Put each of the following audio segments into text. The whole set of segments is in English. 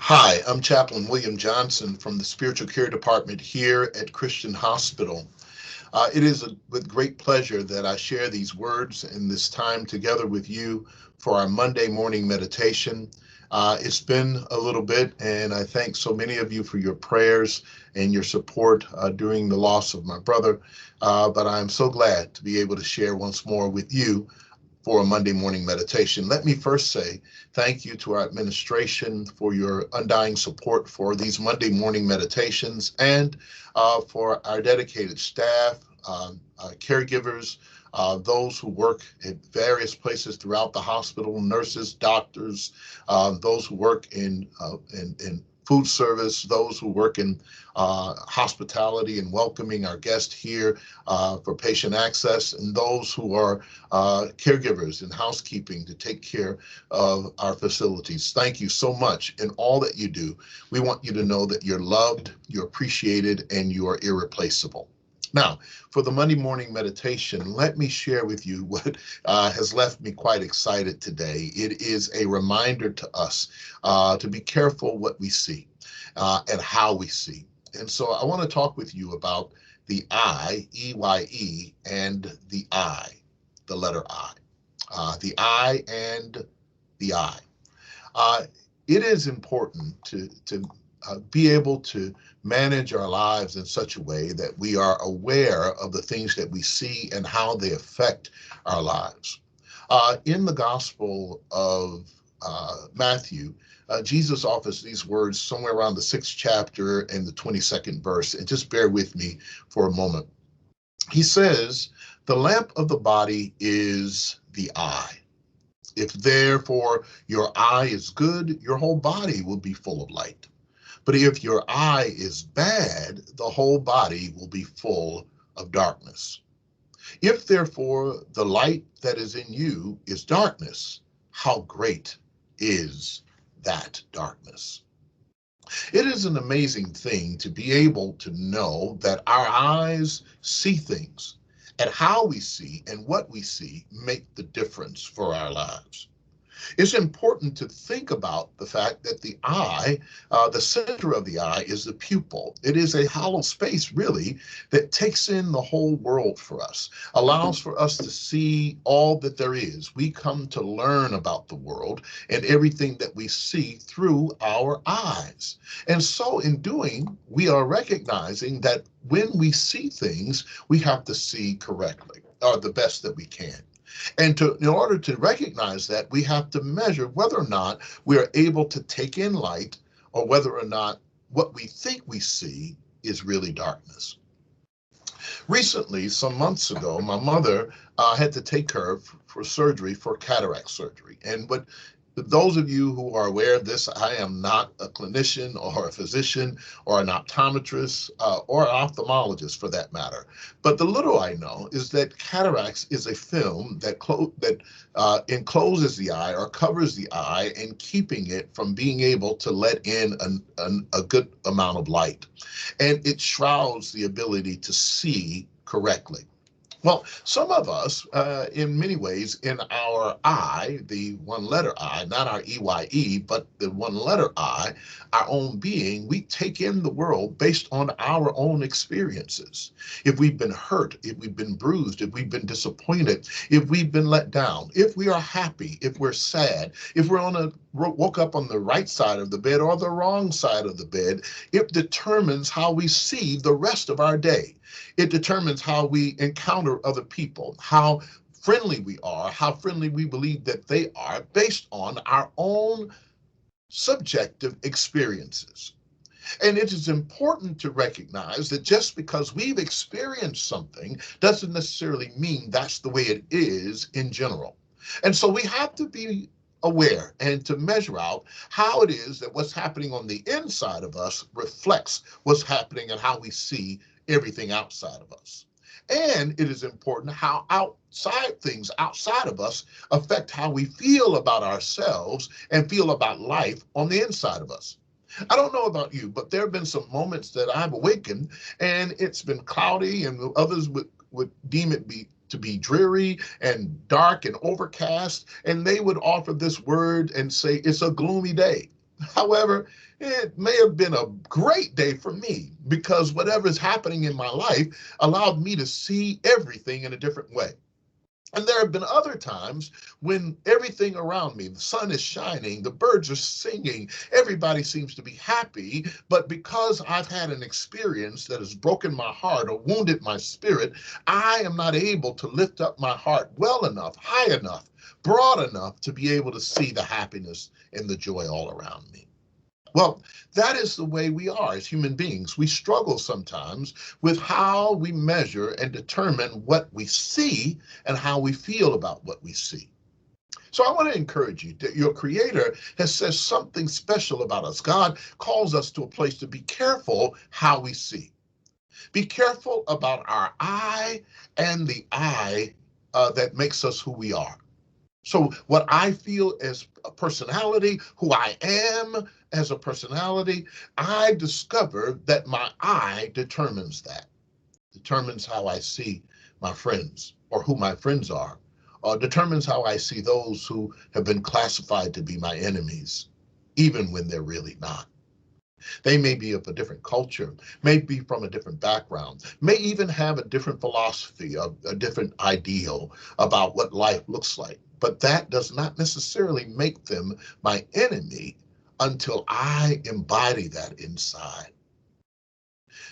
Hi, I'm Chaplain William Johnson from the Spiritual Care Department here at Christian Hospital. With great pleasure that I share these words and this time together with you for our Monday morning meditation. It's been a little bit, and I thank so many of you for your prayers and your support during the loss of my brother. But I'm so glad to be able to share once more with you for a Monday morning meditation. Let me first say thank you to our administration for your undying support for these Monday morning meditations and for our dedicated staff, caregivers, those who work at various places throughout the hospital, nurses, doctors, those who work in food service, those who work in hospitality and welcoming our guests here for patient access, and those who are caregivers and housekeeping to take care of our facilities. Thank you so much in all that you do. We want you to know that you're loved, you're appreciated, and you are irreplaceable. Now, for the Monday morning meditation, let me share with you what has left me quite excited today. It is a reminder to us to be careful what we see and how we see. And so I want to talk with you about the I, EYE, and the I, the letter I. The I and the I. Uh, it is important to be able to manage our lives in such a way that we are aware of the things that we see and how they affect our lives. In the Gospel of Matthew, Jesus offers these words somewhere around the 6th chapter and the 22nd verse. And just bear with me for a moment. He says, "The lamp of the body is the eye. If therefore your eye is good, your whole body will be full of light. But if your eye is bad, the whole body will be full of darkness. If therefore the light that is in you is darkness, how great is that darkness?" It is an amazing thing to be able to know that our eyes see things, and how we see and what we see make the difference for our lives. It's important to think about the fact that the eye, the center of the eye, is the pupil. It is a hollow space, really, that takes in the whole world for us, allows for us to see all that there is. We come to learn about the world and everything that we see through our eyes. And so, in doing, we are recognizing that when we see things, we have to see correctly, or the best that we can. And in order to recognize that, we have to measure whether or not we are able to take in light or whether or not what we think we see is really darkness. Recently, some months ago, my mother had to take her for surgery, for cataract surgery. And what those of you who are aware of this, I am not a clinician or a physician or an optometrist or an ophthalmologist for that matter. But the little I know is that cataracts is a film that encloses the eye or covers the eye and keeping it from being able to let in a good amount of light. And it shrouds the ability to see correctly. Well, some of us, in many ways, in our I, the one letter I, not our EYE, but the one letter I, our own being, we take in the world based on our own experiences. If we've been hurt, if we've been bruised, if we've been disappointed, if we've been let down, if we are happy, if we're sad, if we're woke up on the right side of the bed or the wrong side of the bed, it determines how we see the rest of our day. It determines how we encounter other people, how friendly we are, how friendly we believe that they are, based on our own subjective experiences. And it is important to recognize that just because we've experienced something doesn't necessarily mean that's the way it is in general. And so we have to be aware and to measure out how it is that what's happening on the inside of us reflects what's happening and how we see everything outside of us. And it is important how outside things outside of us affect how we feel about ourselves and feel about life on the inside of us. I don't know about you, but there have been some moments that I've awakened and it's been cloudy, and others would deem it to be dreary and dark and overcast, and they would offer this word and say it's a gloomy day. However, it may have been a great day for me because whatever is happening in my life allowed me to see everything in a different way. And there have been other times when everything around me, the sun is shining, the birds are singing, everybody seems to be happy. But because I've had an experience that has broken my heart or wounded my spirit, I am not able to lift up my heart well enough, high enough, broad enough to be able to see the happiness and the joy all around me. Well, that is the way we are as human beings. We struggle sometimes with how we measure and determine what we see and how we feel about what we see. So I want to encourage you that your Creator has said something special about us. God calls us to a place to be careful how we see. Be careful about our eye and the eye that makes us who we are. So what I feel as a personality, who I am as a personality, I discover that my eye determines that, determines how I see my friends or who my friends are, or determines how I see those who have been classified to be my enemies, even when they're really not. They may be of a different culture, may be from a different background, may even have a different philosophy, a different ideal about what life looks like. But that does not necessarily make them my enemy until I embody that inside.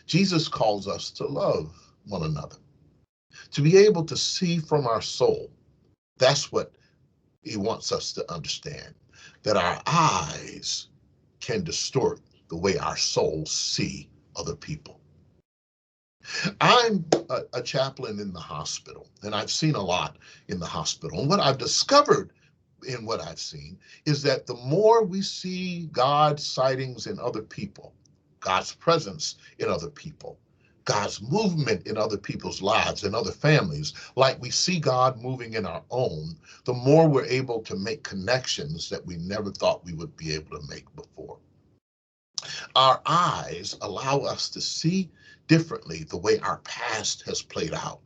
Jesus calls us to love one another, to be able to see from our soul. That's what he wants us to understand, that our eyes can distort the way our souls see other people. I'm a chaplain in the hospital, and I've seen a lot in the hospital. And what I've discovered in what I've seen is that the more we see God's sightings in other people, God's presence in other people, God's movement in other people's lives and other families, like we see God moving in our own, the more we're able to make connections that we never thought we would be able to make before. Our eyes allow us to see differently the way our past has played out.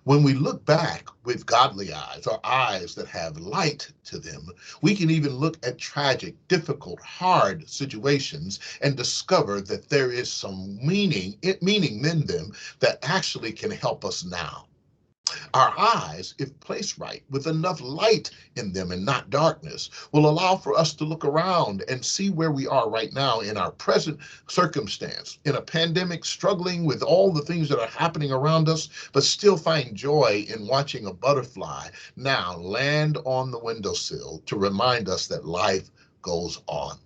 When we look back with godly eyes, or eyes that have light to them, we can even look at tragic, difficult, hard situations and discover that there is some meaning in them that actually can help us now. Our eyes, if placed right, with enough light in them and not darkness, will allow for us to look around and see where we are right now in our present circumstance, in a pandemic, struggling with all the things that are happening around us, but still find joy in watching a butterfly now land on the windowsill to remind us that life goes on.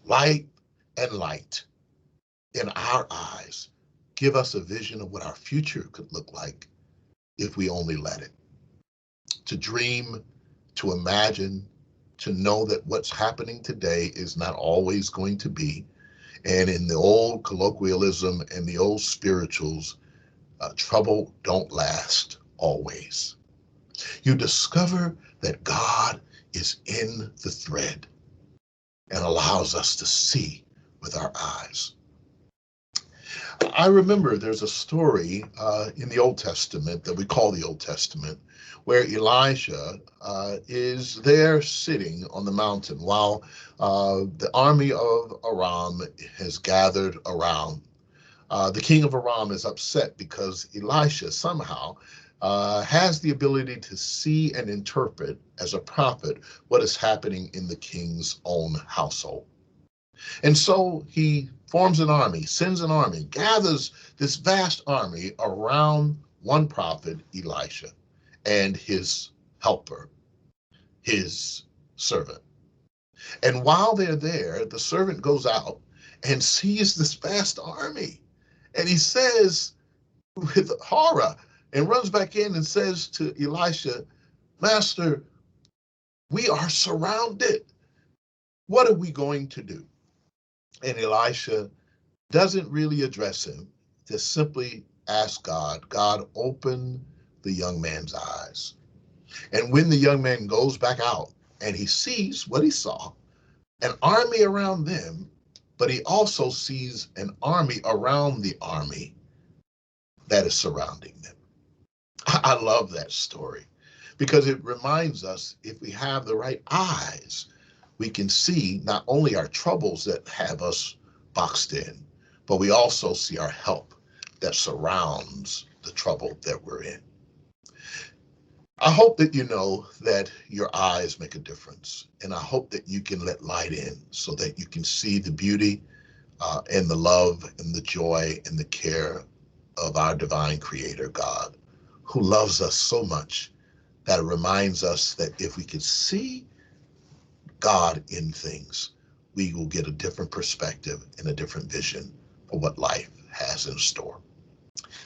Light and light in our eyes give us a vision of what our future could look like if we only let it. To dream, to imagine, to know that what's happening today is not always going to be. And in the old colloquialism and the old spirituals, trouble don't last always. You discover that God is in the thread and allows us to see with our eyes. I remember there's a story in the Old Testament that we call the Old Testament, where Elijah is there sitting on the mountain while the army of Aram has gathered around. The king of Aram is upset because Elisha somehow has the ability to see and interpret as a prophet what is happening in the king's own household. And so he forms an army, sends an army, gathers this vast army around one prophet, Elisha, and his helper, his servant. And while they're there, the servant goes out and sees this vast army. And he says with horror and runs back in and says to Elisha, Master, we are surrounded. What are we going to do? And Elisha doesn't really address him, just simply ask God, God, open the young man's eyes. And when the young man goes back out and he sees what he saw, an army around them, but he also sees an army around the army that is surrounding them. I love that story because it reminds us if we have the right eyes, we can see not only our troubles that have us boxed in, but we also see our help that surrounds the trouble that we're in. I hope that you know that your eyes make a difference, and I hope that you can let light in so that you can see the beauty and the love and the joy and the care of our divine creator, God, who loves us so much that it reminds us that if we can see God in things, we will get a different perspective and a different vision for what life has in store.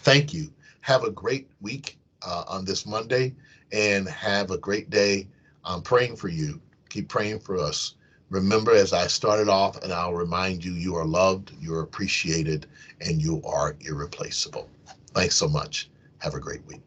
Thank you. Have a great week on this Monday, and have a great day. I'm praying for you. Keep praying for us. Remember, as I started off, and I'll remind you, you are loved, you're appreciated, and you are irreplaceable. Thanks so much. Have a great week.